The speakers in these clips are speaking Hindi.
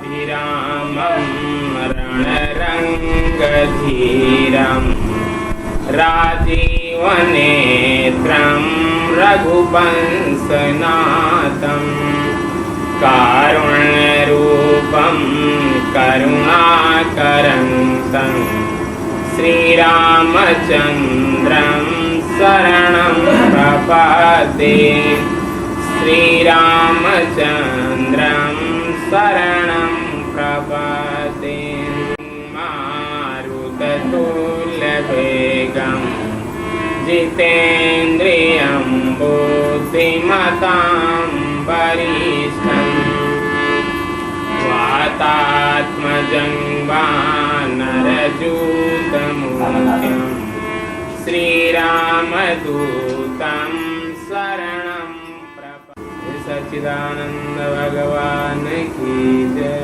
अभिरामं रणरङ्गधीरं राजीवनेत्रं रघुवंशनाथं कारुण्यरूपं करुणाकरन्तं श्रीरामचन्द्रं शरणं प्रपद्ये श्रीरामचन्द्रं शरणं प्रपद्ये मारुततुल्यवेगं जितेन्द्रियं बुद्धिमतां वरिष्ठं वातात्मजं वानरयूथमुख्यं श्रीरामदूतं शरणं प्रपद्ये। सच्चिदानंद भगवान की जय।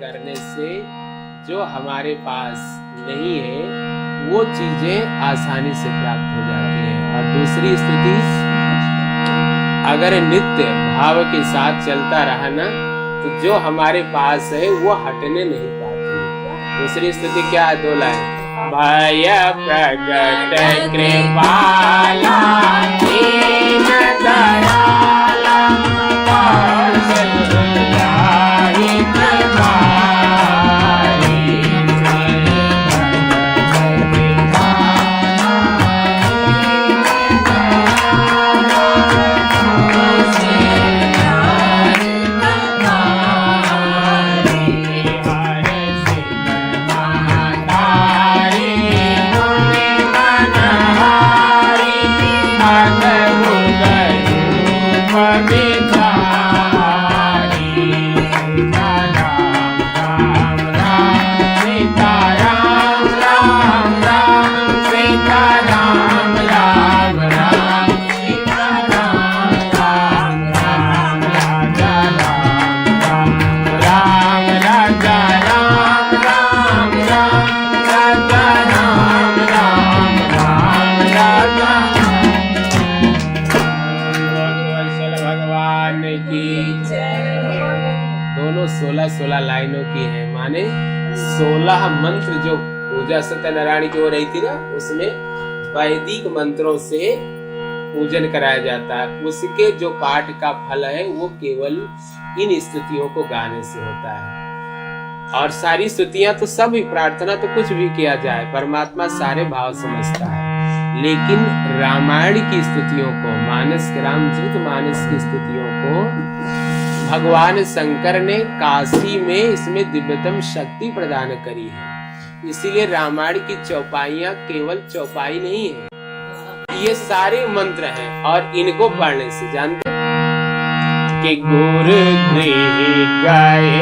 करने से जो हमारे पास नहीं है वो चीजें आसानी से प्राप्त हो जाती हैं। और दूसरी स्तुति, अगर नित्य भाव के साथ चलता रहा ना तो जो हमारे पास है वो हटने नहीं पाती। दूसरी स्तुति क्या है? 2 लाइन। भय प्रगट कृपाला दीन दयाला दोनों 16 लाइनों की है, माने 16 मंत्र जो पूजा सत्यनारायण की हो रही थी ना, उसमें वैदिक मंत्रों से पूजन कराया जाता है। उसके जो पाठ का फल है वो केवल इन स्तुतियों को गाने से होता है। और सारी स्तुतियां तो सब ही, प्रार्थना तो कुछ भी किया जाए, परमात्मा सारे भाव समझता है। लेकिन रामायण की स्तुतियों को, मानस रामचरित मानस की स्तुतियों को भगवान शंकर ने काशी में इसमें दिव्यतम शक्ति प्रदान करी है। इसीलिए रामायण की चौपाइयां केवल चौपाई नहीं है, ये सारे मंत्र हैं और इनको पढ़ने से जानते कि गुरु गृह गए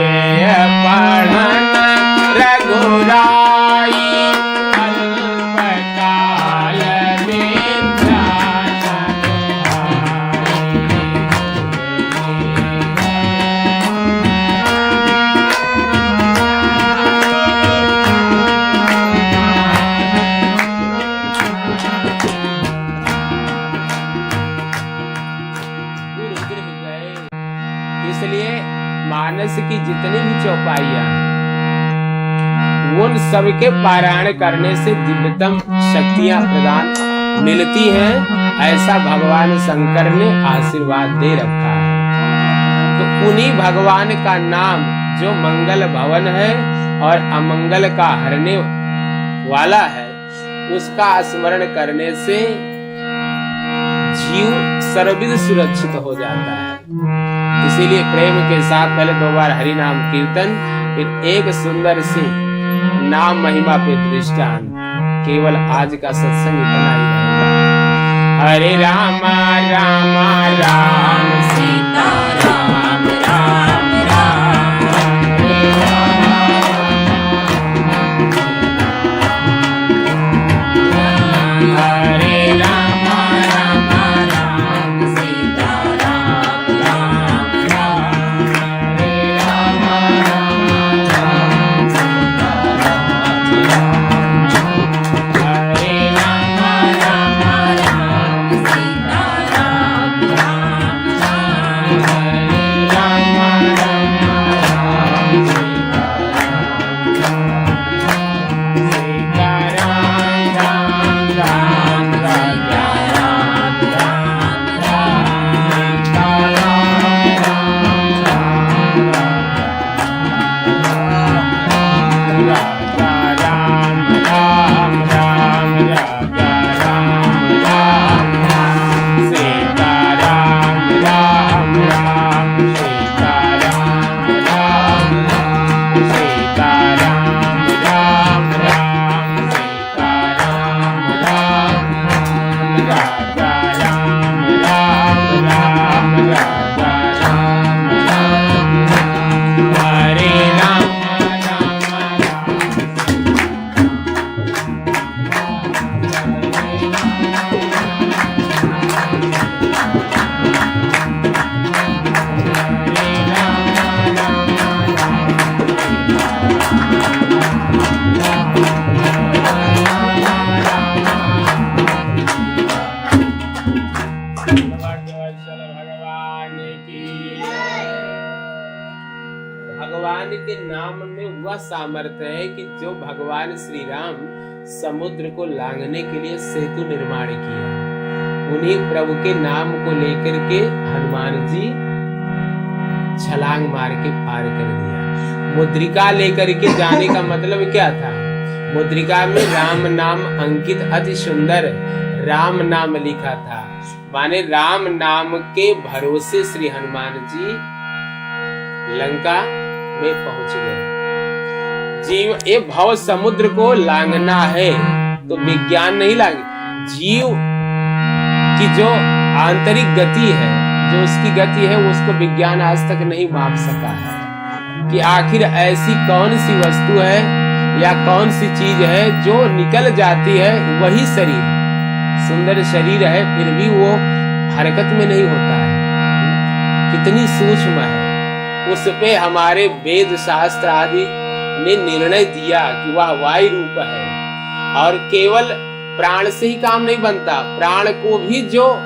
पढ़न रघुराई अल्पकाल में मानस की जितनी भी चौपाइयां उन सबके पारायण करने से दिव्यतम शक्तियां प्रदान मिलती हैं, ऐसा भगवान शंकर ने आशीर्वाद दे रखा है। तो उन्हीं भगवान का नाम जो मंगल भवन है और अमंगल का हरने वाला है, उसका स्मरण करने से जीव सर्वविध सुरक्षित हो जाता है। इसीलिए प्रेम के साथ पहले 2 बार हरि नाम कीर्तन, फिर एक सुंदर सी नाम महिमा पे दृष्टांत। केवल आज का सत्संग इतना ही रहेगा। हरे रामा रामा राम सीता राम राम राम हरे रामा रामा राम सीता राम राम राम हरे रामा रामा राम सीता राम राम हरे रामा रामा राम सीता राम राम राम हरे रामा रामा राम सीता राम राम राम राजा राम राम राम सीता राम राम राम राजा राम राम राम राजा राम राम राम सीता राम राम राम सीता राम राम राम सीता राम राम राम सीता राम राम राम राजा राम राम राम राजा राम राम हरे राम राम राम भगवान के नाम में वह सामर्थ्य है कि जो भगवान श्री राम समुद्र को लांघने के लिए सेतु निर्माण किया, उन्हीं प्रभु के नाम को लेकर के हनुमान जी छलांग मार के पार कर दिया। मुद्रिका लेकर के जाने का मतलब क्या था? मुद्रिका में राम नाम अंकित अति सुंदर राम नाम लिखा था, माने राम नाम के भरोसे श्री हनुमान जी लंका में पहुंच गए। जीव ये भव समुद्र को लांघना है तो विज्ञान नहीं लांगे, जीव की जो आंतरिक गति है, जो उसकी गति है, उसको विज्ञान आज तक नहीं माप सका है कि आखिर ऐसी कौन सी वस्तु है या कौन सी चीज है जो निकल जाती है, वही शरीर सुंदर शरीर है फिर भी वो हरकत में नहीं होता है, कितनी सूक्ष्म है। उस पे हमारे वेद शास्त्र आदि ने निर्णय दिया कि वह वायु रूप है और केवल प्राण से ही काम नहीं बनता, प्राण को भी जो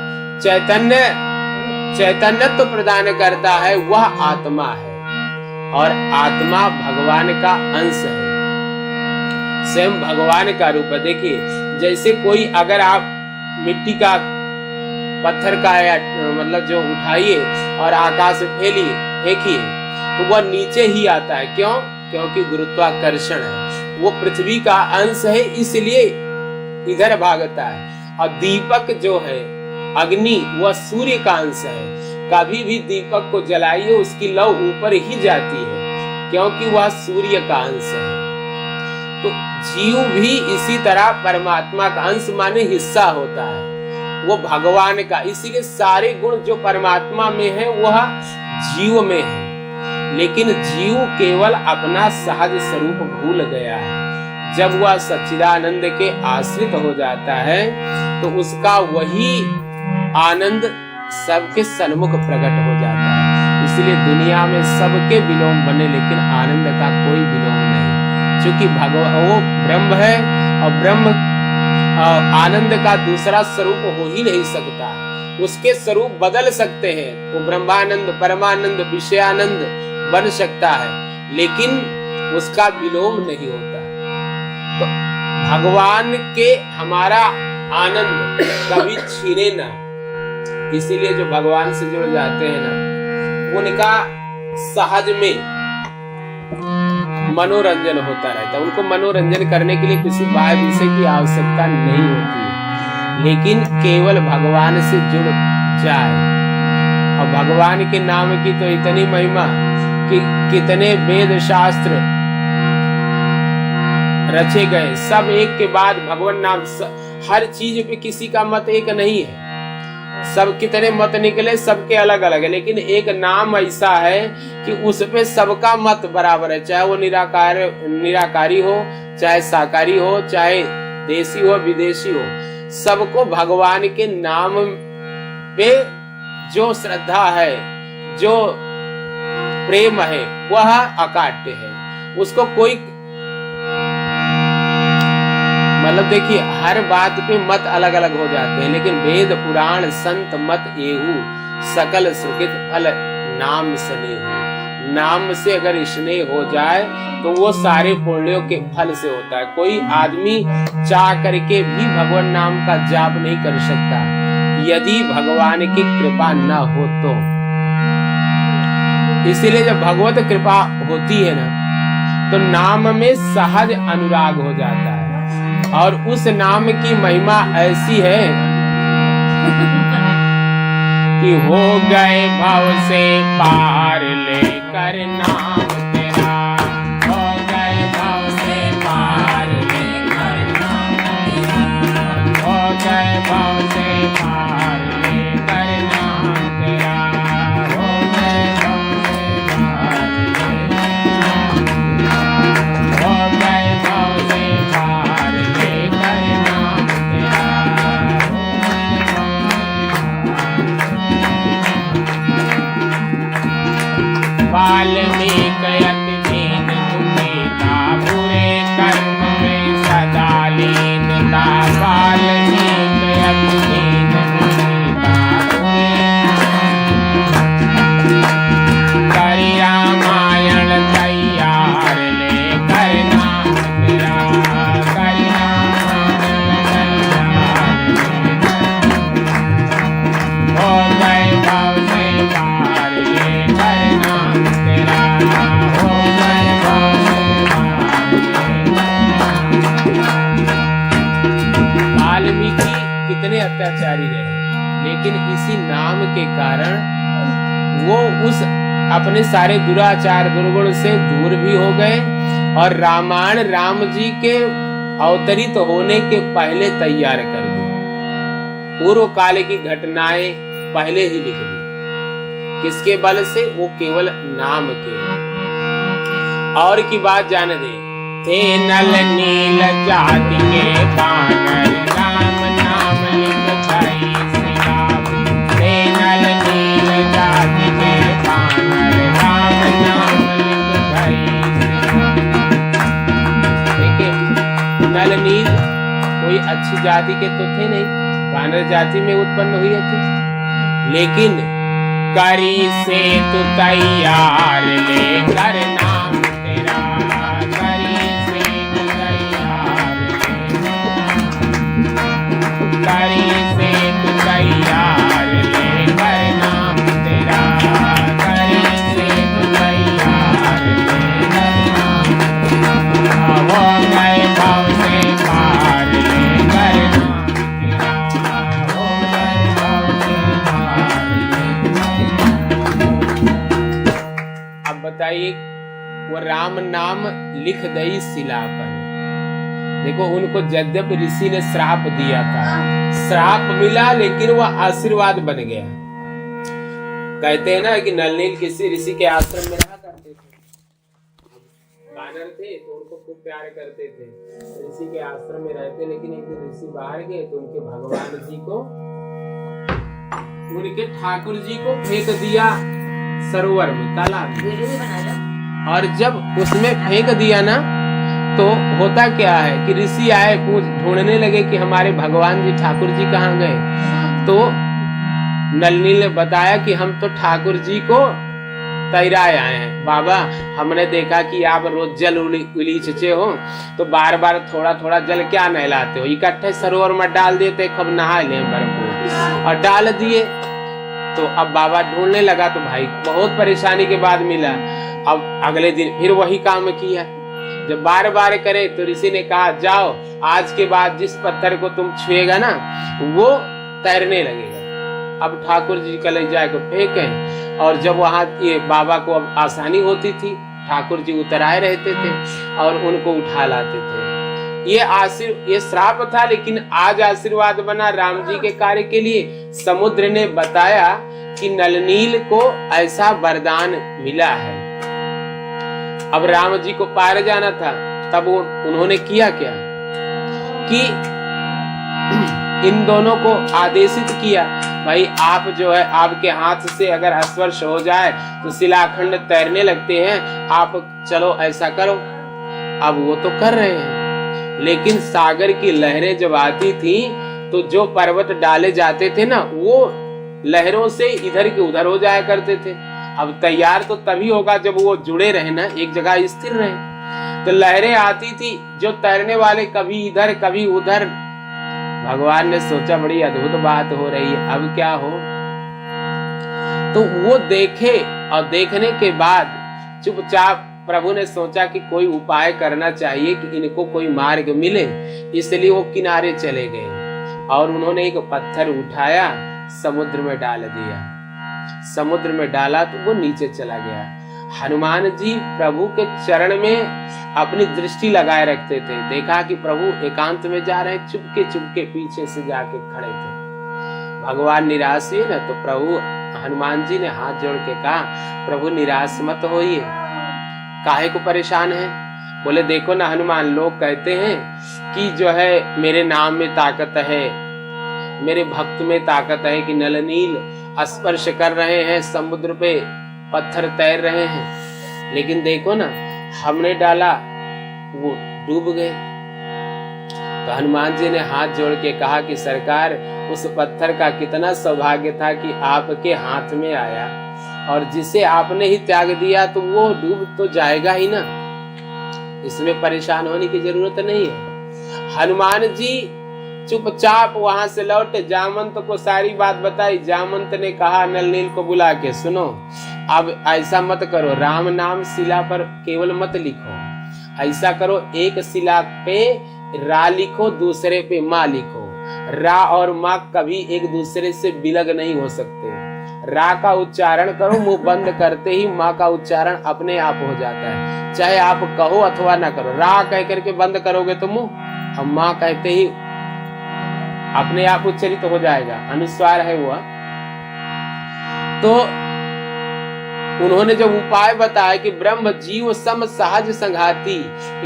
चैतन्यत्व प्रदान करता है वह आत्मा है और आत्मा भगवान का अंश है, स्वयं भगवान का रूप है। देखिए जैसे कोई अगर आप मिट्टी का पत्थर का या मतलब जो उठाइए और आकाश में फेंकिए तो वह नीचे ही आता है। क्यों? क्योंकि गुरुत्वाकर्षण है, वो पृथ्वी का अंश है इसलिए इधर भागता है। और दीपक जो है अग्नि वह सूर्य का अंश है। कभी भी दीपक को जलाइए उसकी लौ ऊपर ही जाती है क्योंकि वह सूर्य का अंश है। तो जीव भी इसी तरह परमात्मा का अंश माने हिस्सा होता है, वो भगवान का। इसीलिए सारे गुण जो परमात्मा में है वह जीव में है, लेकिन जीव केवल अपना सहज स्वरूप भूल गया है। जब वह सच्चिदानंद के आश्रित हो जाता है तो उसका वही आनंद सबके सन्मुख प्रकट हो जाता है। इसलिए दुनिया में सबके विलोम बने लेकिन आनंद का कोई विलोम नहीं, क्योंकि वो ब्रह्म है और ब्रह्म आनंद का दूसरा स्वरूप हो ही नहीं सकता। उसके स्वरूप बदल सकते हैं, वो ब्रह्मानंद, परमानंद, विषयानंद बन सकता है, लेकिन उसका विलोम नहीं होता। तो भगवान के हमारा आनंद कभी छीने ना। इसीलिए जो भगवान से जुड़ जाते हैं ना, उनका सहज में मनोरंजन होता रहता है। उनको मनोरंजन करने के लिए किसी बाह्य विषय की आवश्यकता नहीं होती है, लेकिन केवल भगवान से जुड़ जाए। और भगवान के नाम की तो इतनी महिमा कि कितने वेद शास्त्र रचे गए, सब एक के बाद भगवान नाम। हर चीज पे किसी का मत एक नहीं है, सब कितने मत निकले, सबके अलग अलग है, लेकिन एक नाम ऐसा है कि उस पे सबका मत बराबर है। चाहे वो निराकारी हो, चाहे साकारी हो, चाहे देसी हो, विदेशी हो, सबको भगवान के नाम पे जो श्रद्धा है, जो प्रेम है, वह अकाट्य है। उसको कोई मतलब देखिए हर बात पे मत अलग अलग हो जाते हैं, लेकिन वेद पुराण संत मत एहू सकल सुकृत फल नाम स्नेह। नाम से अगर स्नेह हो जाए तो वो सारे पुण्यों के फल से होता है। कोई आदमी चाह करके भी भगवान नाम का जाप नहीं कर सकता यदि भगवान की कृपा न हो तो। इसीलिए जब भगवत कृपा होती है ना, तो नाम में सहज अनुराग हो जाता है। और उस नाम की महिमा ऐसी है कि हो गए भव से पार लेकर नाम तेरा, हो गए भव से पार लेकर नाम तेरा, हो गए भव से पार लेकर नाम तेरा, हो गए भव से पार लेकर नाम तेरा, हो गए भव से पार लेकर नाम तेरा, वाल्मीकि अति दीन दुखीता, बुरे कर्म में सदा लीनता। वाल्मीकि अति दीन दुखीता, करि रामायण तैयार लेकर नाम तेरा, करि रामायण तैयार हो गए भव से पार लेकर नाम तेरा, हो गए भव से पार। वाल्मीकि कितने अत्याचारी रहे, लेकिन इसी नाम के कारण वो उस अपने सारे दुराचार दुर्गुण से दूर भी हो गए और रामायण राम जी के अवतरित होने के पहले तैयार कर दी। पूर्व काल की घटनाएं पहले ही लिख दी। किसके बल से? वो केवल नाम के। और की बात जाने दे, थे नल नील जाति के बानर, राम नाम लिखई श्री राम। थे नल नील जाति के बानर, राम नाम लिखई श्री राम। देखिए नल नील कोई अच्छी जाति के तो थे नहीं, बानर जाति में उत्पन्न हुए थे, लेकिन करी से तू तैयार लेकर नाम तेरा, करी से तू तैयार करी से तू तैयार लेकर नाम तेरा, करी से तू तैयार लेकर नाम तेरा, हो गए भव से पार लेकर नाम तेरा। बताइए, वो राम नाम लिख दई शिला पर। देखो, उनको यद्यपि ऋषि ने श्राप दिया था, श्राप मिला लेकिन वह आशीर्वाद बन गया। कहते हैं ना कि नल नील किसी ऋषि के आश्रम में रहा करते थे, वानर थे तो उनको खूब प्यार करते थे, ऋषि के आश्रम में रहते। लेकिन एक दिन ऋषि बाहर गए तो उनके भगवान जी को, उनके ठाकुर जी को फेंक दिया सरोवर में, तालाब में। और जब उसमें फेंक दिया ना, तो होता क्या है कि ऋषि आए, ढूंढने लगे कि हमारे भगवान जी ठाकुर जी कहाँ गए। तो नलनील ने बताया कि हम तो ठाकुर जी को तैराए आए हैं बाबा, हमने देखा कि आप रोज जल उलीचते हो, तो बार बार थोड़ा थोड़ा जल क्या नहलाते हो, इकट्ठे सरोवर में डाल देते, कब नहा ले भरपूर। और डाल दिए। तो अब बाबा ढूंढने लगा, तो भाई बहुत परेशानी के बाद मिला। अब अगले दिन फिर वही काम किया। जब बार बार करे तो ऋषि ने कहा, जाओ आज के बाद जिस पत्थर को तुम छुएगा ना, वो तैरने लगेगा। अब ठाकुर जी कलेजा को फेंके, और जब वहां ये बाबा को अब आसानी होती थी, ठाकुर जी उतराए रहते थे और उनको उठा लाते थे। ये श्राप था, लेकिन आज आशीर्वाद बना राम जी के कार्य के लिए। समुद्र ने बताया कि नलनील को ऐसा वरदान मिला है। अब राम जी को पार जाना था, तब उन्होंने किया क्या कि इन दोनों को आदेशित किया, भाई आप जो है, आपके हाथ से अगर स्पर्श हो जाए तो शिलाखंड तैरने लगते हैं, आप चलो ऐसा करो। अब वो तो कर रहे हैं, लेकिन सागर की लहरें जब आती थी तो जो पर्वत डाले जाते थे ना, वो लहरों से इधर के उधर हो जाया करते थे। अब तैयार तो तभी होगा जब वो जुड़े रहे ना, एक जगह स्थिर रहे। तो लहरें आती थी, जो तैरने वाले कभी इधर कभी उधर। भगवान ने सोचा बड़ी अद्भुत बात हो रही है, अब क्या हो। तो वो देखे, और देखने के बाद चुपचाप प्रभु ने सोचा कि कोई उपाय करना चाहिए कि इनको कोई मार्ग मिले। इसलिए वो किनारे चले गए और उन्होंने एक पत्थर उठाया, समुद्र में डाल दिया। समुद्र में डाला तो वो नीचे चला गया। हनुमान जी प्रभु के चरण में अपनी दृष्टि लगाए रखते थे। देखा कि प्रभु एकांत में जा रहे, चुपके चुपके पीछे से जाके खड़े थे। भगवान निराश हुए ना, तो प्रभु हनुमान जी ने हाथ जोड़ के कहा, प्रभु निराश मत होइए, काहे को परेशान है। बोले देखो ना हनुमान, लोग कहते हैं कि जो है मेरे नाम में ताकत है, मेरे भक्त में ताकत है कि नलनील स्पर्श कर रहे हैं, समुद्र पे पत्थर तैर रहे हैं, लेकिन देखो ना हमने डाला वो डूब गए। तो हनुमान जी ने हाथ जोड़ के कहा कि सरकार, उस पत्थर का कितना सौभाग्य था कि आपके हाथ में आया, और जिसे आपने ही त्याग दिया तो वो डूब तो जाएगा ही ना, इसमें परेशान होने की जरूरत नहीं है। हनुमान जी चुपचाप वहां से लौटे, जामंत को सारी बात बताई। जामंत ने कहा नलनील को बुला के, सुनो अब ऐसा मत करो, राम नाम शिला पर केवल मत लिखो, ऐसा करो एक शिला पे रा लिखो, दूसरे पे माँ लिखो। रा और माँ कभी एक दूसरे से विलग नहीं हो सकते। रा का उच्चारण करो, मुंह बंद करते ही माँ का उच्चारण अपने आप हो जाता है, चाहे आप कहो अथवा ना करो। रा कह करके बंद करोगे तो मुंह, और माँ कहते ही अपने आप उच्चरित तो हो जाएगा, अनुस्वार है वो। तो उन्होंने जब उपाय बताया कि ब्रह्म जीव सम सहज संघाती,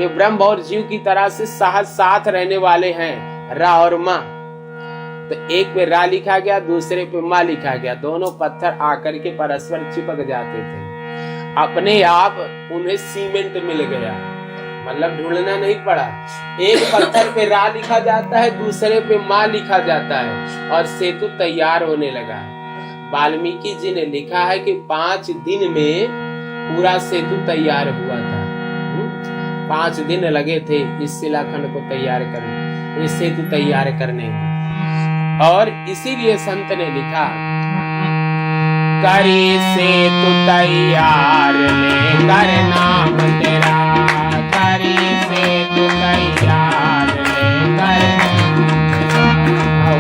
ये ब्रह्म और जीव की तरह से सहज साथ रहने वाले हैं, रा और माँ। तो एक पे रा लिखा गया, दूसरे पे माँ लिखा गया, दोनों पत्थर आकर के परस्पर चिपक जाते थे। अपने आप उन्हें सीमेंट मिल गया, मतलब ढूंढना नहीं पड़ा। एक पत्थर पे रा लिखा जाता है, दूसरे पे माँ लिखा जाता है, और सेतु तैयार होने लगा। वाल्मीकि जी ने लिखा है कि 5 दिन में पूरा सेतु तैयार हुआ था। 5 दिन लगे थे इस शिलाखंड को तैयार करने, इस सेतु तैयार करने में। और इसीलिए संत ने लिखा, करी सेतु तैयार ले कर नाम तेरा, करी सेतु तैयार ले कर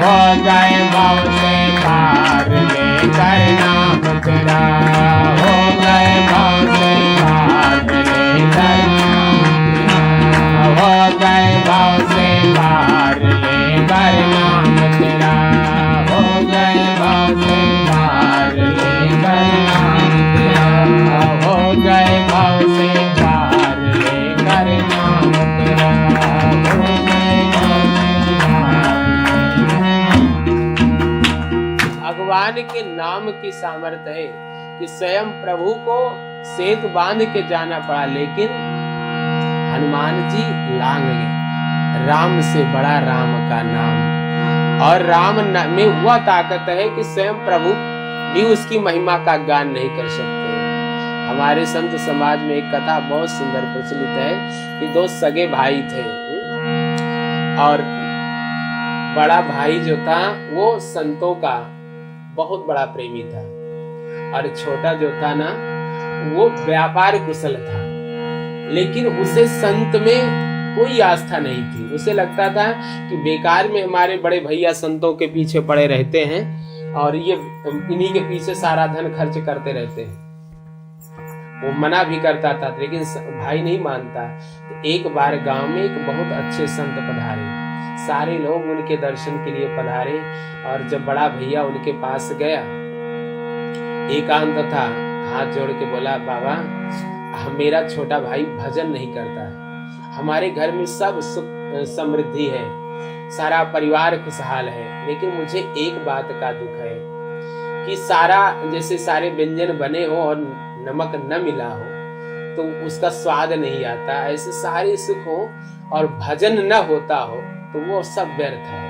हो गए भाव से पार ले कर नाम तेरा, हो गए भाव से भगवान के नाम की सामर्थ्य है कि स्वयं प्रभु को सेतु बांध के जाना पड़ा, लेकिन हनुमान जी लांग गए। राम से बड़ा राम का नाम, और राम में वह ताकत है कि स्वयं प्रभु भी उसकी महिमा का गान नहीं कर सकते। हमारे संत समाज में एक कथा बहुत सुंदर प्रचलित है कि दो सगे भाई थे, और बड़ा भाई जो था वो संतों का बहुत बड़ा प्रेमी था, और छोटा जो था ना वो व्यापार कुशल था, लेकिन उसे संत में कोई आस्था नहीं थी। उसे लगता था कि बेकार में हमारे बड़े भैया संतों के पीछे पड़े रहते हैं और ये इन्हीं के पीछे सारा धन खर्च करते रहते हैं। वो मना भी करता था, लेकिन भाई नहीं मानता। तो एक बार गांव में एक बहुत अच्छे संत पधारे, सारे लोग उनके दर्शन के लिए पधारे, और जब बड़ा भैया उनके पास गया, एकांत था, हाथ जोड़ के बोला, बाबा मेरा छोटा भाई भजन नहीं करता है, हमारे घर में सब सुख समृद्धि है, सारा परिवार खुशहाल है, लेकिन मुझे एक बात का दुख है कि सारा जैसे सारे व्यंजन बने हो और नमक न मिला हो तो उसका स्वाद नहीं आता, ऐसे सारे सुख हो और भजन न होता हो तो वो सब व्यर्थ है।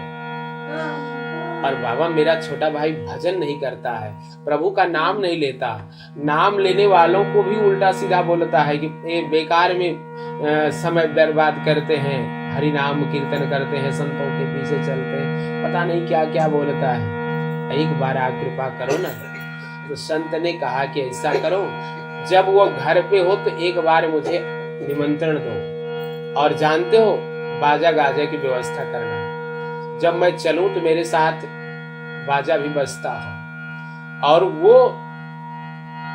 और बाबा मेरा छोटा भाई भजन नहीं करता है, प्रभु का नाम नहीं लेता, नाम लेने वालों को भी उल्टा सीधा बोलता है कि ये बेकार में समय बर्बाद करते हैं, हरि नाम कीर्तन करते हैं, संतों के पीछे चलते हैं, पता नहीं क्या क्या बोलता है, एक बार आप कृपा करो ना। तो संत ने कहा कि ऐसा करो, जब वो घर पे हो तो एक बार मुझे निमंत्रण दो, और जानते हो बाजा गाजा की व्यवस्था करना, जब मैं चलूं तो मेरे साथ बाजा भी बजता हो, और वो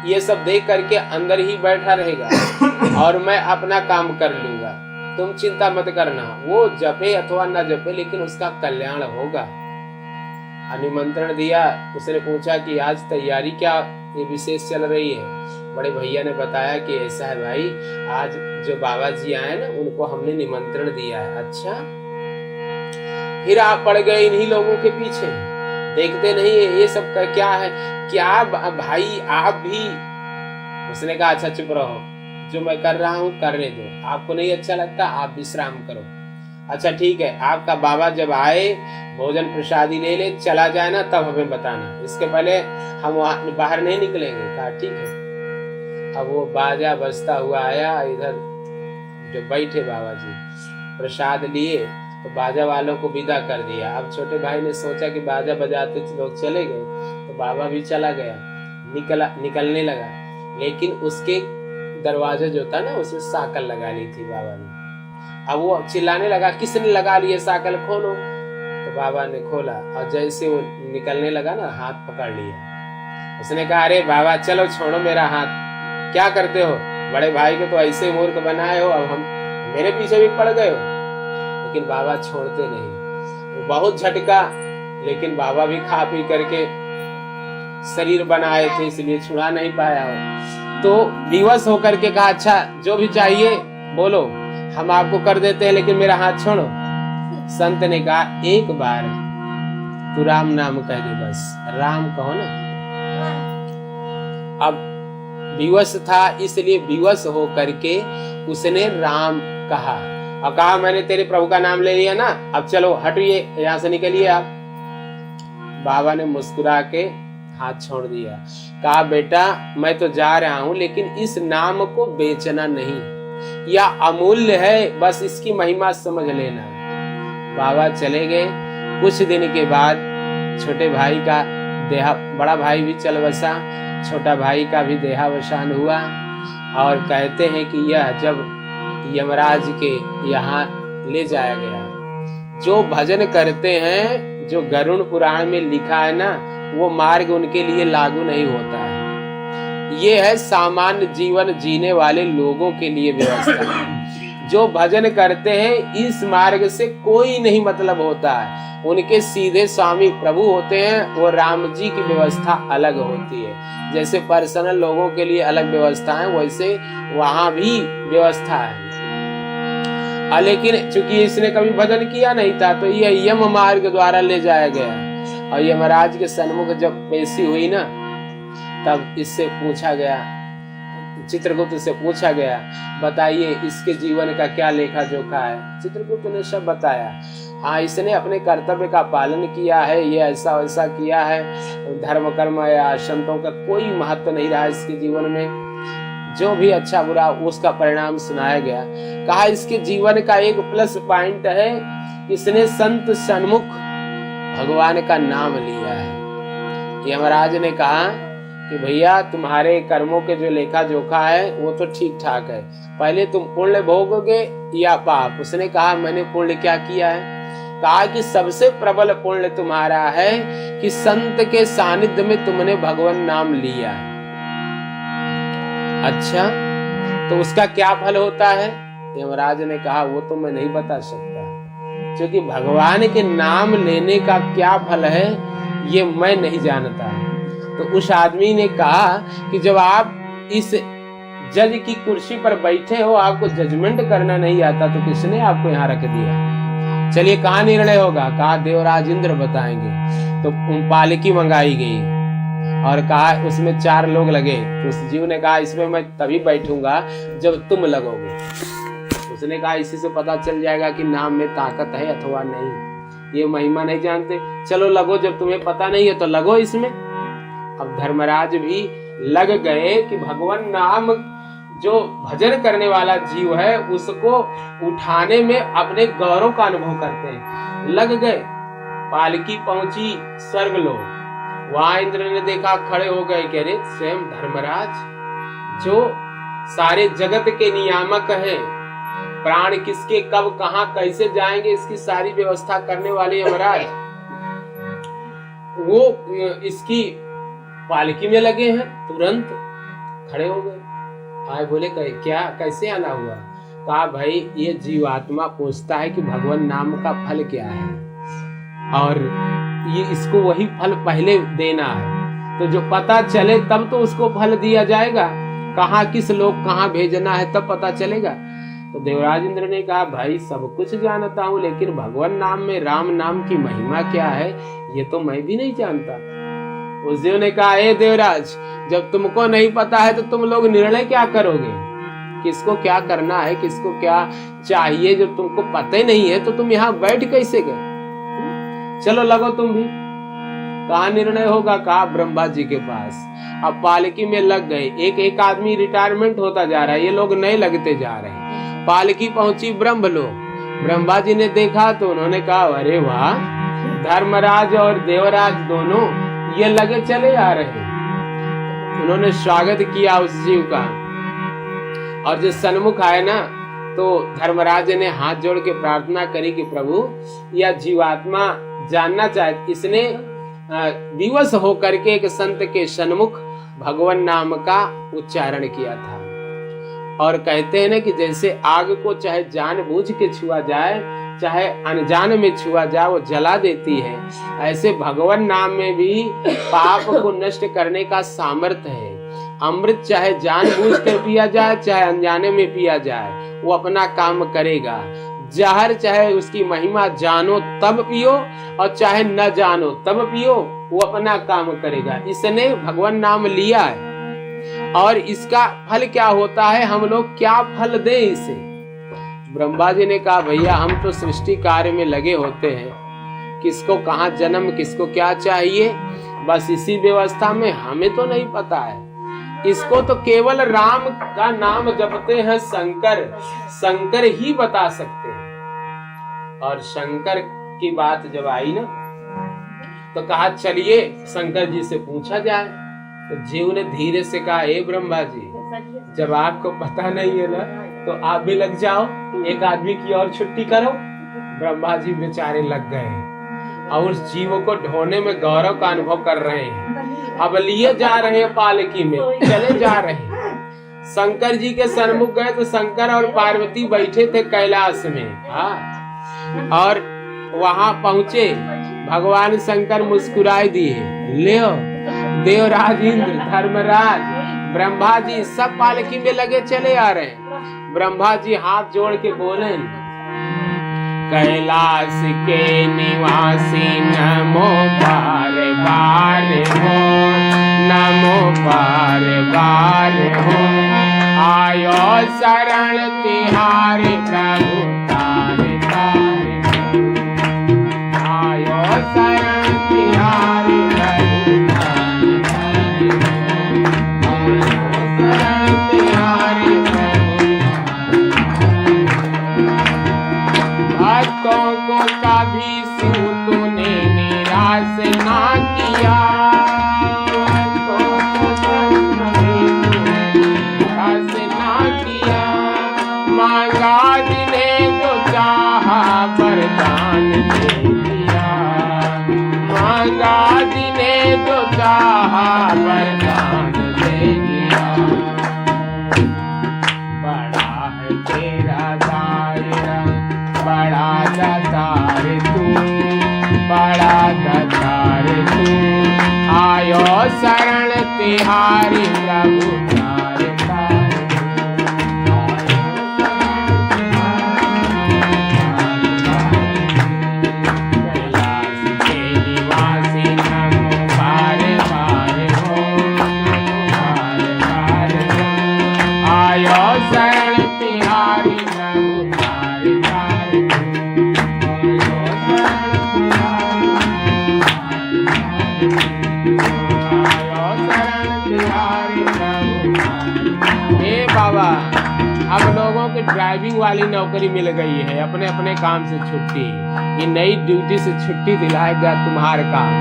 ये सब देख करके अंदर ही बैठा रहेगा और मैं अपना काम कर लूंगा, तुम चिंता मत करना, वो जपे अथवा न जपे लेकिन उसका कल्याण होगा। निमंत्रण दिया। उसने पूछा कि आज तैयारी क्या ये विशेष चल रही है? बड़े भैया ने बताया कि ऐसा है भाई, आज जो बाबा जी आए ना उनको हमने निमंत्रण दिया है। अच्छा, फिर आप पड़ गए इन्हीं लोगों के पीछे, देखते नहीं ये सब का क्या है, क्या भाई आप भी? उसने कहा अच्छा चुप रहो, जो मैं कर रहा हूँ करने दो, आपको नहीं अच्छा लगता आप विश्राम करो। अच्छा ठीक है, आपका बाबा जब आए भोजन प्रसादी ले ले, चला जाए ना तब हमें बताना, इसके पहले हम वहां बाहर नहीं निकलेंगे। कहा ठीक है। अब वो बाजा बजता हुआ आया, इधर जो बैठे बाबा जी प्रसाद लिए तो बाजा वालों को विदा कर दिया। अब छोटे भाई ने सोचा कि बाजा बजाते लोग चले गए तो बाबा भी चला गया, निकलने लगा, लेकिन उसके दरवाजा जो था ना उसमें साकल लगा ली थी बाबा ने। अब वो चिल्लाने लगा किसने लगा लिए साकल, खोलो। तो बाबा ने खोला और जैसे वो निकलने लगा ना हाथ पकड़ लिया। उसने कहा अरे बाबा चलो छोड़ो मेरा हाथ, क्या करते हो, बड़े भाई को तो ऐसे मूर्ख बनाए हो, अब हम मेरे पीछे भी पड़ गए हो। लेकिन बाबा छोड़ते नहीं, वो बहुत झटका, लेकिन बाबा भी खा पी करके शरीर बनाए थे इसलिए छुड़ा नहीं पाया हो। तो विवश होकर के कहा अच्छा जो भी चाहिए बोलो हम आपको कर देते हैं, लेकिन मेरा हाथ छोड़ो। संत ने कहा एक बार तू राम नाम कह दे, बस राम कहो ना। अब विवश था इसलिए विवश हो करके उसने राम कहा और कहा मैंने तेरे प्रभु का नाम ले लिया ना, अब चलो हटिए यहाँ से निकलिए आप। बाबा ने मुस्कुरा के हाथ छोड़ दिया। कहा बेटा मैं तो जा रहा हूं, लेकिन इस नाम को बेचना नहीं, या अमूल्य है, बस इसकी महिमा समझ लेना। बाबा चले गए। कुछ दिन के बाद छोटे भाई का बड़ा भाई भी चल बसा, छोटा भाई का भी देहावसान हुआ। और कहते हैं कि यह जब यमराज के यहाँ ले जाया गया, जो भजन करते हैं, जो गरुड़ पुराण में लिखा है ना, वो मार्ग उनके लिए लागू नहीं होता है। ये है सामान्य जीवन जीने वाले लोगों के लिए व्यवस्था है। जो भजन करते हैं इस मार्ग से कोई नहीं मतलब होता है, उनके सीधे स्वामी प्रभु होते हैं। वो राम जी की व्यवस्था अलग होती है, जैसे पर्सनल लोगों के लिए अलग व्यवस्था है वैसे वहां भी व्यवस्था है। लेकिन चूंकि इसने कभी भजन किया नहीं था तो यह यम मार्ग द्वारा ले जाया गया और यमराज के सन्मुख जब पेशी हुई ना, तब इससे पूछा गया, चित्रगुप्त से पूछा गया, बताइए इसके जीवन का क्या लेखा जोखा है। चित्रगुप्त ने सब बताया। हाँ, इसने अपने कर्तव्य का पालन किया है, ये ऐसा वैसा किया है, धर्म कर्म या संतों का कोई महत्व नहीं रहा इसके जीवन में, जो भी अच्छा बुरा उसका परिणाम सुनाया गया। कहा इसके जीवन का एक प्लस पॉइंट है, इसने संत सन्मुख भगवान का नाम लिया है। यमराज ने कहा कि भैया तुम्हारे कर्मों के जो लेखा जोखा है वो तो ठीक ठाक है, पहले तुम पुण्य भोगोगे या पाप। उसने कहा मैंने पुण्य क्या किया है? कहा कि सबसे प्रबल पुण्य तुम्हारा है कि संत के सानिध्य में तुमने भगवान नाम लिया है। अच्छा, तो उसका क्या फल होता है? यमराज ने कहा वो तो मैं नहीं बता सकता, क्योंकि भगवान के नाम लेने का क्या फल है ये मैं नहीं जानता। तो उस आदमी ने कहा कि जब आप इस जज की कुर्सी पर बैठे हो, आपको जजमेंट करना नहीं आता, तो किसने आपको यहाँ रख दिया? चलिए कहाँ निर्णय होगा? कहा देवराज इंद्र बताएंगे। तो पालकी मंगाई गई और कहा उसमें 4 लोग लगे। तो उस जीव ने कहा इसमें मैं तभी बैठूंगा जब तुम लगोगे। उसने कहा इसी से पता चल जाएगा कि नाम में ताकत है अथवा नहीं, ये महिमा नहीं जानते। चलो लगो, जब तुम्हें पता नहीं है तो लगो इसमें। अब धर्मराज भी लग गए कि भगवान नाम जो भजन करने वाला जीव है उसको उठाने में अपने गौरव का अनुभव करते हैं। लग गए, पालकी पहुंची स्वर्गलोक। वहां इंद्र ने देखा, खड़े हो गए, कह रहे स्वयं धर्मराज जो सारे जगत के नियामक है, प्राण किसके कब कहां कैसे जाएंगे इसकी सारी व्यवस्था करने वाले यमराज, वो इसकी पालकी में लगे हैं। तुरंत खड़े हो गए, आए, बोले क्या कैसे आना हुआ? कहा भाई ये जीवात्मा पूछता है कि भगवान नाम का फल क्या है, और ये इसको वही फल पहले देना है, तो जो पता चले तब तो उसको फल दिया जाएगा। कहाँ किस लोग कहाँ भेजना है तब पता चलेगा। तो देवराज इंद्र ने कहा भाई सब कुछ जानता हूँ, लेकिन भगवान नाम में राम नाम की महिमा क्या है ये तो मैं भी नहीं जानता। उस जीव ने कहा हे देवराज, जब तुमको नहीं पता है तो तुम लोग निर्णय क्या करोगे? किसको क्या करना है, किसको क्या चाहिए, जब तुमको पता ही नहीं है तो तुम यहाँ बैठ कैसे गए? चलो लगो तुम भी। कहा निर्णय होगा? कहा ब्रह्मा जी के पास। अब पालकी में लग गए, एक एक आदमी रिटायरमेंट होता जा रहा है, ये लोग नए लगते जा रहे हैं। पालकी पहुंची ब्रह्मलोक। ब्रह्मा जी ने देखा तो उन्होंने कहा अरे वाह, धर्मराज और देवराज दोनों ये लगे चले आ रहे हैं। उन्होंने स्वागत किया उस जीव का, और जो सन्मुख आए ना तो धर्मराज ने हाथ जोड़ के प्रार्थना करी कि प्रभु यह जीवात्मा जानना चाहे। इसने विवश होकर के एक संत के सन्मुख भगवान नाम का उच्चारण किया था। और कहते हैं ना कि जैसे आग को चाहे जानबूझ के छुआ जाए चाहे अनजान में छुआ जाए वो जला देती है, ऐसे भगवान नाम में भी पाप को नष्ट करने का सामर्थ्य है। अमृत चाहे जानबूझ कर पिया जाए चाहे अनजाने में पिया जाए वो अपना काम करेगा। जहर चाहे उसकी महिमा जानो तब पियो और चाहे न जानो तब पियो, वो अपना काम करेगा। इसने भगवान नाम लिया है और इसका फल क्या होता है, हम लोग क्या फल दे इसे? ब्रह्मा जी ने कहा भैया हम तो सृष्टि कार्य में लगे होते हैं, किसको कहाँ जन्म किसको क्या चाहिए बस इसी व्यवस्था में, हमें तो नहीं पता है। इसको तो केवल राम का नाम जपते हैं शंकर, शंकर ही बता सकते हैं। और शंकर की बात जब आई ना तो कहा चलिए शंकर जी से पूछा जाए। तो जीव ने धीरे से कहा हे ब्रह्मा जी, जब आपको पता नहीं है ना तो आप भी लग जाओ, एक आदमी की और छुट्टी करो। ब्रह्मा जी बेचारे लग गए और उस जीव को ढोने में गौरव का अनुभव कर रहे हैं। अब लिए जा रहे हैं पालकी में, चले जा रहे हैं। शंकर जी के सन्मुख गए तो शंकर और पार्वती बैठे थे कैलाश में। हाँ, और वहां पहुंचे भगवान शंकर मुस्कुराए दिए, ले देवराज इंद्र धर्मराज ब्रह्मा जी सब पालकी में लगे चले आ रहे हैं। ब्रह्मा जी हाथ जोड़ के बोले, कैलाश के निवासी नमो बार बार हो, नमो बार बार हो। आयो शरण तिहारे प्रभु तारे तारे, आयो शरण तिहारे प्रभु तारे तारे, आयो शरण तिहारे प्रभु। भक्तों को कभी सिंह तूने निराश ना किया, मांगा जिन्हें जो चाहा वरदान दे दिया, मांगा जिन्हें जो चाहा वरदान दे दिया। बड़ा है तेरा दायरा, बड़ा दातार तू, बड़ा दातार तू। आयो शरण तिहारी प्रभु तारे तारे, शरण तिहारी प्रभु तारे तारे, शरण तिहारी प्रभु। हे बाबा, हम लोगों की ड्राइविंग वाली नौकरी मिल गई है, अपने अपने काम से छुट्टी, ये नई ड्यूटी से छुट्टी दिलाएगा तुम्हारा काम।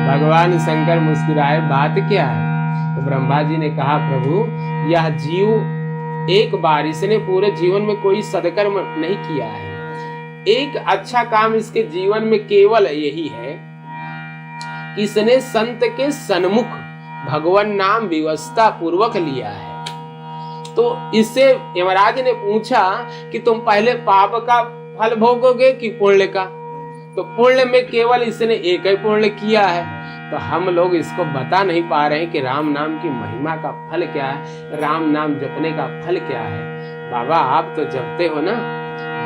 भगवान शंकर मुस्कुराए, बात क्या है? तो ब्रह्मा जी ने कहा, प्रभु यह जीव एक बार, इसने पूरे जीवन में कोई सदकर्म नहीं किया है, एक अच्छा काम इसके जीवन में केवल यही है कि इसने संत के सन्मुख भगवान नाम व्यवस्था पूर्वक लिया है। तो इससे यमराज ने पूछा कि तुम पहले पाप का फल भोगोगे कि पुण्य का? तो पुण्य में केवल इसने एक ही पुण्य किया है। तो हम लोग इसको बता नहीं पा रहे हैं कि राम नाम की महिमा का फल क्या है, राम नाम जपने का फल क्या है। बाबा आप तो जपते हो ना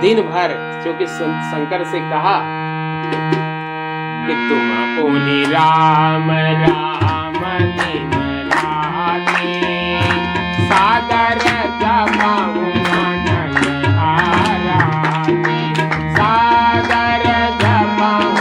दिन भर, क्योंकि शंकर से कहा कि तुम पुनि राम राम दिन राति, सादर जपाऊं मन आराती, सादर जपाऊं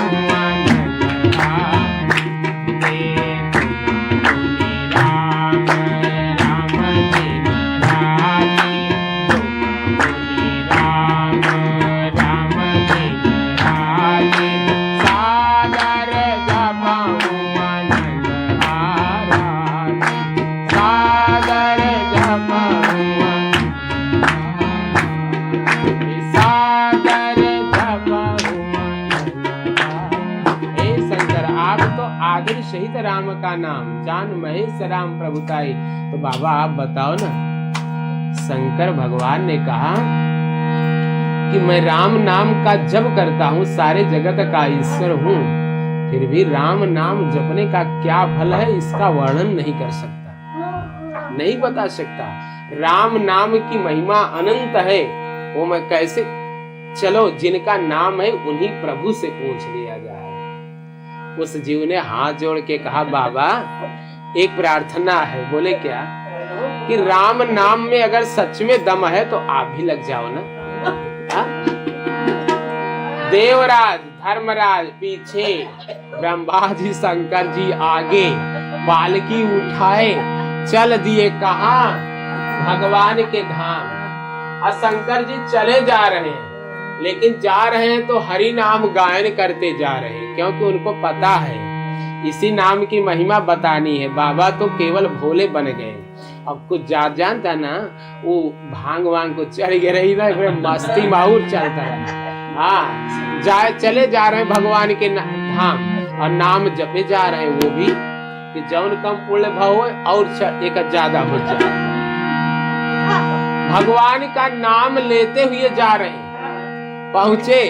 शहीद राम का नाम जान महेश राम प्रभुताई। तो बाबा आप बताओ ना, शंकर भगवान ने कहा कि मैं राम नाम का जप करता हूँ, सारे जगत का ईश्वर हूँ, फिर भी राम नाम जपने का क्या फल है इसका वर्णन नहीं कर सकता, नहीं बता सकता। राम नाम की महिमा अनंत है, वो मैं कैसे, चलो जिनका नाम है उन्हीं प्रभु से पूछ लिया जाए। उस जीव ने हाथ जोड़ के कहा, बाबा एक प्रार्थना है। बोले क्या? कि राम नाम में अगर सच में दम है तो आप भी लग जाओ ना। देवराज धर्मराज पीछे, ब्रह्मा जी शंकर जी आगे, पालकी उठाए चल दिए कहाँ? भगवान के धाम। और शंकर जी चले जा रहे हैं, लेकिन जा रहे हैं तो हरि नाम गायन करते जा रहे हैं, क्योंकि उनको पता है इसी नाम की महिमा बतानी है। बाबा तो केवल भोले बन गए, अब कुछ जानता ना, वो भांग वांग को चढ़ गए रही ना, मस्ती माहौल चलता है। हाँ चले जा रहे हैं भगवान के धाम और नाम जपे जा रहे हैं, वो भी कि जौन कम पुण्य भाव और एक ज्यादा हो जाए। भगवान का नाम लेते हुए जा रहे हैं। पहुंचे,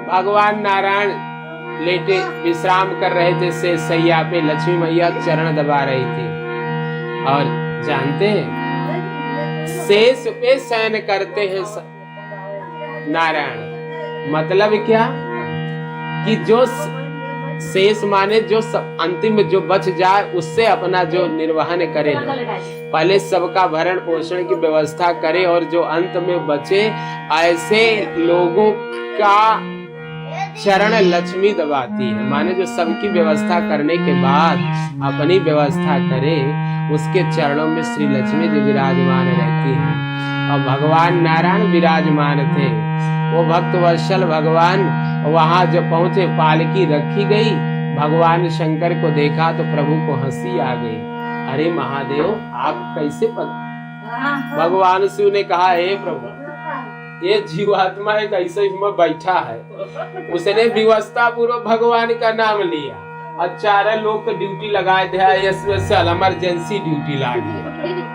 भगवान नारायण लेटे विश्राम कर रहे थे, से सैया पे लक्ष्मी मैया चरण दबा रही थी। और जानते हैं शेष पे शयन करते हैं नारायण, मतलब क्या कि जो शेष माने जो अंतिम में जो बच जाए उससे अपना जो निर्वहन करे, पहले सबका भरण पोषण की व्यवस्था करे और जो अंत में बचे ऐसे लोगों का चरण लक्ष्मी दबाती है। माने जो सबकी व्यवस्था करने के बाद अपनी व्यवस्था करे उसके चरणों में श्री लक्ष्मी जी विराजमान रहती है। और भगवान नारायण विराजमान थे। वो भक्त वत्सल भगवान वहां जब पहुंचे, पालकी रखी गई, भगवान शंकर को देखा तो प्रभु को हंसी आ गई। अरे महादेव आप कैसे भगवान शिव ने कहा, हे प्रभु ये जीवात्मा एक ऐसे में बैठा है, उसने व्यवस्था पूर्वक भगवान का नाम लिया और 4 लोग को ड्यूटी लगाए थे, इमरजेंसी ड्यूटी लगी।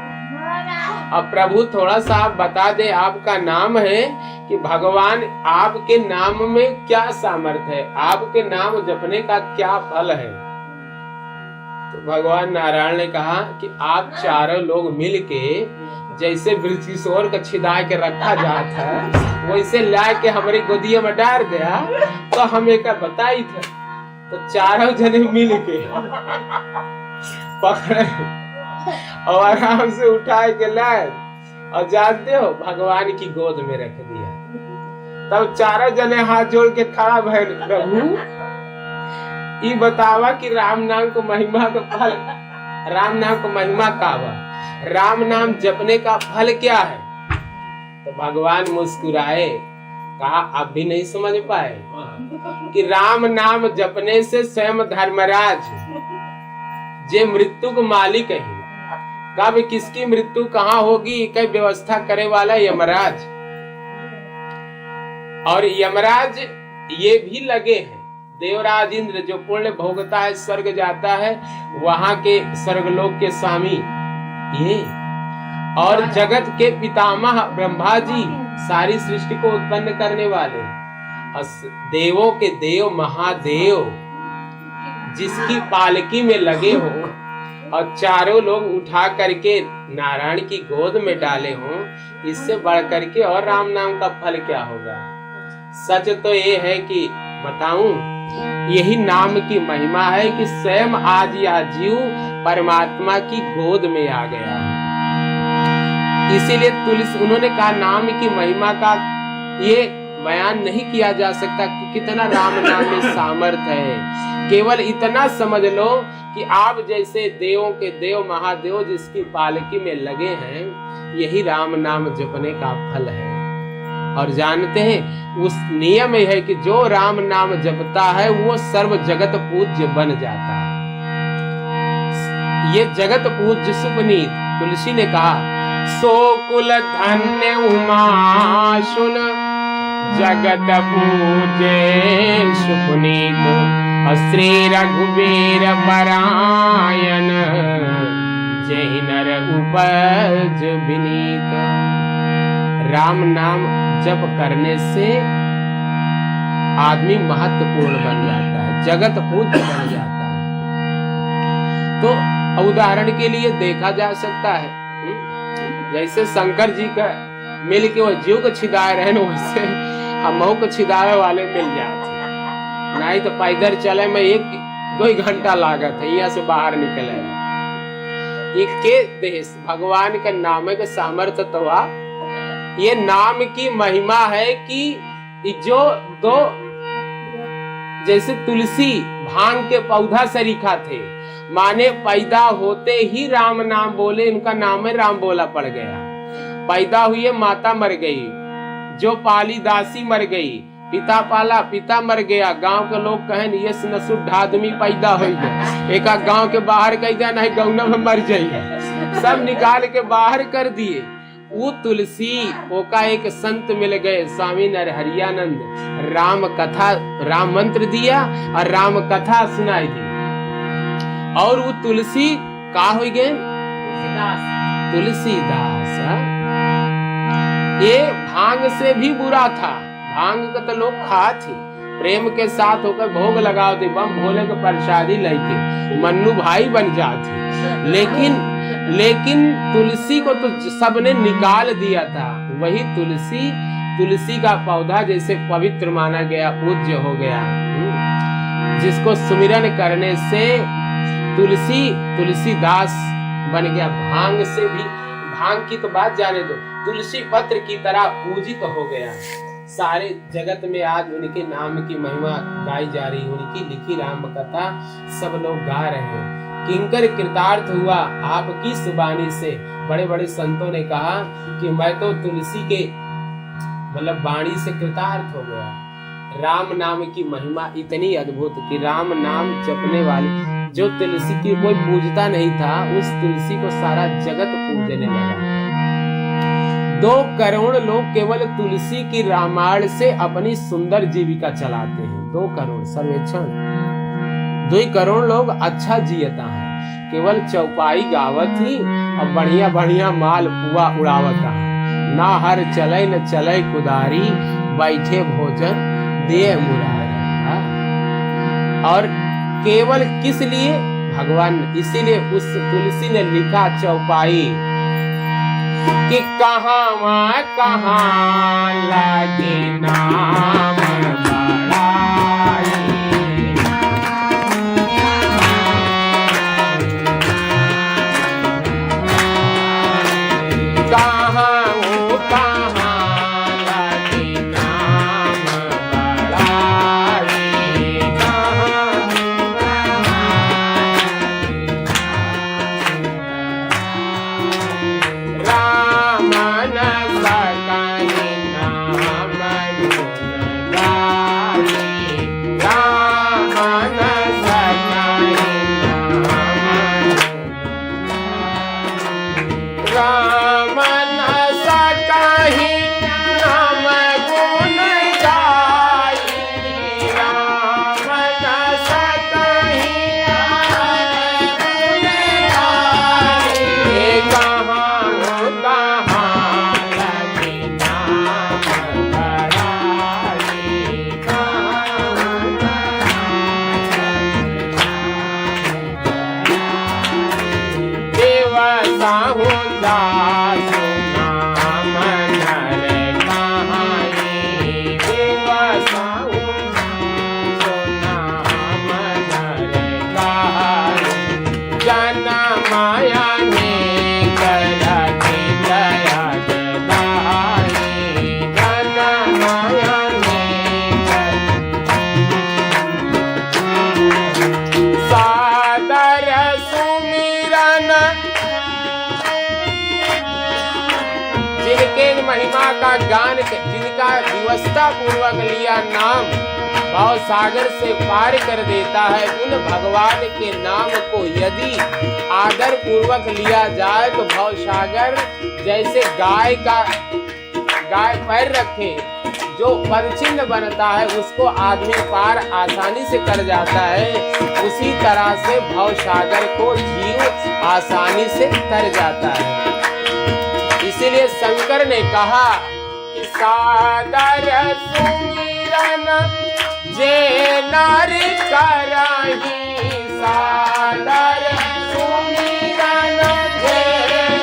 अब प्रभु थोड़ा सा आप बता दे, आपका नाम है कि भगवान आपके नाम में क्या सामर्थ्य है, आपके नाम जपने का क्या फल है। तो भगवान नारायण ने कहा कि आप 4 लोग मिलके जैसे वृक्षकिशोर को छिदा के रखा जाता है वैसे ला के हमारी गोदिया में डाल दिया तो हम एक बताई थे। तो 4 जने मिल के पकड़े और आराम से उठा के लाए और जानते हो भगवान की गोद में रख दिया। तब 4 जने हाथ जोड़ के खड़ा भय, प्रभु ये बतावा कि राम नाम को महिमा का फल, राम नाम को महिमा का राम नाम जपने का फल क्या है। तो भगवान मुस्कुराए, कहा आप भी नहीं समझ पाए कि राम नाम जपने से स्वयं धर्मराज जे मृत्यु को मालिक है, कब किसकी मृत्यु कहाँ होगी कई व्यवस्था करे वाला यमराज। और यमराज ये भी लगे हैं, देवराज इंद्र जो पुण्य भोगता है स्वर्ग जाता है, वहां के स्वर्गलोक के स्वामी ये, और जगत के पितामह ब्रह्मा जी सारी सृष्टि को उत्पन्न करने वाले, देवों के देव महादेव जिसकी पालकी में लगे हो और 4 लोग उठा करके नारायण की गोद में डाले हो, इससे बढ़ करके और राम नाम का फल क्या होगा। सच तो ये है कि बताऊं, यही नाम की महिमा है कि स्वयं आज यह जीव परमात्मा की गोद में आ गया है। इसीलिए तुलसी उन्होंने कहा नाम की महिमा का ये बयान नहीं किया जा सकता कि कितना राम नाम में सामर्थ्य है। केवल इतना समझ लो कि आप जैसे देवों के देव महादेव जिसकी पालकी में लगे हैं, यही राम नाम जपने का फल है। और जानते हैं उस नियम है कि जो राम नाम जपता है वो सर्व जगत पूज्य बन जाता है। ये जगत पूज्य सुपनीत तुलसी ने कहा, सो कुल धन्य उमा सुन जगत पूज्य सुपनीत, श्री रघुवीर परायण जय नर उपज विनीत। राम नाम जप करने से आदमी महत्वपूर्ण बन जाता है, जगत पूज्य बन जाता है। तो उदाहरण के लिए देखा जा सकता है, जैसे शंकर जी का मिल के वो जीव को छिदाए रहे, वैसे हम को छिदावे वाले मिल जाते, नहीं तो पैदल चले में 1-2 घंटा लागत है यहाँ से बाहर निकले। के देश भगवान का नाम का सामर्थ्य तो ये नाम की महिमा है कि जो दो जैसे तुलसी भांग के पौधा सरीखा थे, माने पैदा होते ही राम नाम बोले, इनका नाम है राम बोला पड़ गया। पैदा हुए माता मर गई, जो पाली दासी मर गई, पिता पाला पिता मर गया। गांव के लोग कहें ये शुद्ध आदमी पैदा हो गया, एक गांव के बाहर कह दिया नहीं गौना में मर जाइए, सब निकाल के बाहर कर दिए। वो तुलसी ओका एक संत मिल गए स्वामी नरहरियानंद, राम कथा राम मंत्र दिया और राम कथा सुनाई दी, और वो तुलसी का हो गए तुलसीदास। ये भांग से भी बुरा था, भांग का तो लोग खा थे, प्रेम के साथ होकर भोग लगाओ थे, बम भोले को प्रसादी लेके मन्नू भाई बन जाते। लेकिन तुलसी को तो सबने निकाल दिया था। वही तुलसी तुलसी का पौधा जैसे पवित्र माना गया, पूज्य हो गया, जिसको सुमिरन करने से तुलसीदास बन गया। भांग से भी, भांग की तो बात जाने दो, तुलसी पत्र की तरह पूजित हो गया। सारे जगत में आज उनके नाम की महिमा गाई जा रही, उनकी लिखी राम कथा सब लोग गा रहे हैं। किंकर कृतार्थ हुआ आपकी सुबानी से। बड़े बड़े संतों ने कहा कि मैं तो तुलसी के मतलब वाणी से कृतार्थ हो गया। राम नाम की महिमा इतनी अद्भुत कि राम नाम जपने वाले, जो तुलसी की कोई पूजता नहीं था, उस तुलसी को सारा जगत पूजने लगा। 2 करोड़ लोग केवल तुलसी की रामायण से अपनी सुंदर जीविका चलाते हैं। 2 करोड़ सर्वेक्षण, 2 करोड़ लोग अच्छा जियता है, केवल चौपाई गावत ही और बढ़िया बढ़िया माल पुआ उड़ावता है। ना हर चले न चले कुदारी, बैठे भोजन दिए मुरारी। और केवल किस लिए? भगवान। इसीलिए उस तुलसी ने लिखा चौपाई कि कहाँ कहाँ लगे नाम बड़ाई, महिमा का गान, जिनका विवस्था पूर्वक लिया नाम भाव सागर से पार कर देता है। उन भगवान के नाम को यदि आदर पूर्वक लिया जाए तो भाव सागर जैसे गाय पैर रखे जो पदचिन्ह बनता है, उसको आदमी पार आसानी से कर जाता है, उसी तरह से भाव सागर को जीव आसानी से तर जाता है। इसीलिए शंकर ने कहा कि सादर सुमिरन जे नर करहि, सादर सुमिरन जे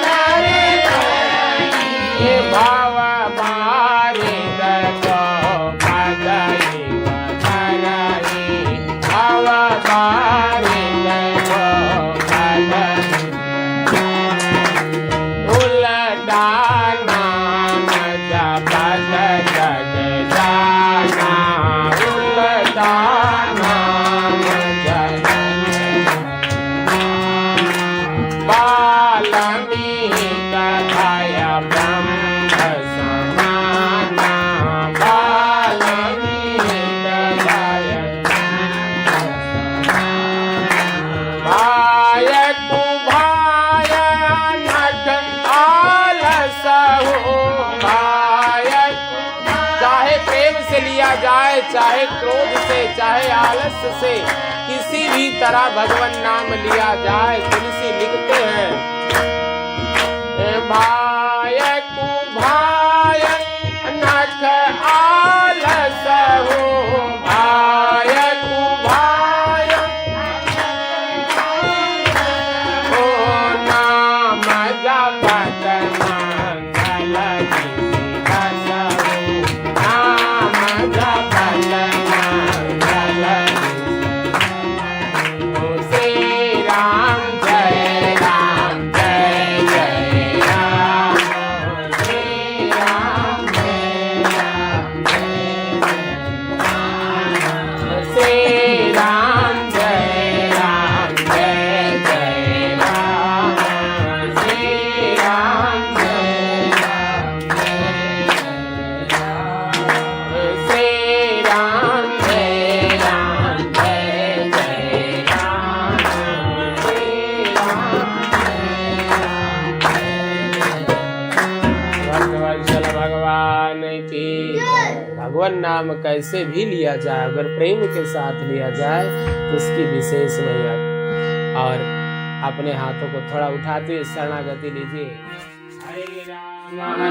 नर करहि, भाव बारिद को बदहि बदरहि, भाव बारिद को बदहि, जाए चाहे क्रोध से चाहे आलस्य से, किसी भी तरह भगवान नाम लिया जाए। तुलसी लिखते हैं भाय कु भाय नख आलस हो, भाय कु भाय हो, नाम जपत मंगल दिवस हो, भक्तवत्सल भगवान की। भगवान नाम कैसे भी लिया जाए, अगर प्रेम के साथ लिया जाए तो उसकी विशेष महिमा। और अपने हाथों को थोड़ा उठाते शरणागति लीजिए। हरे राम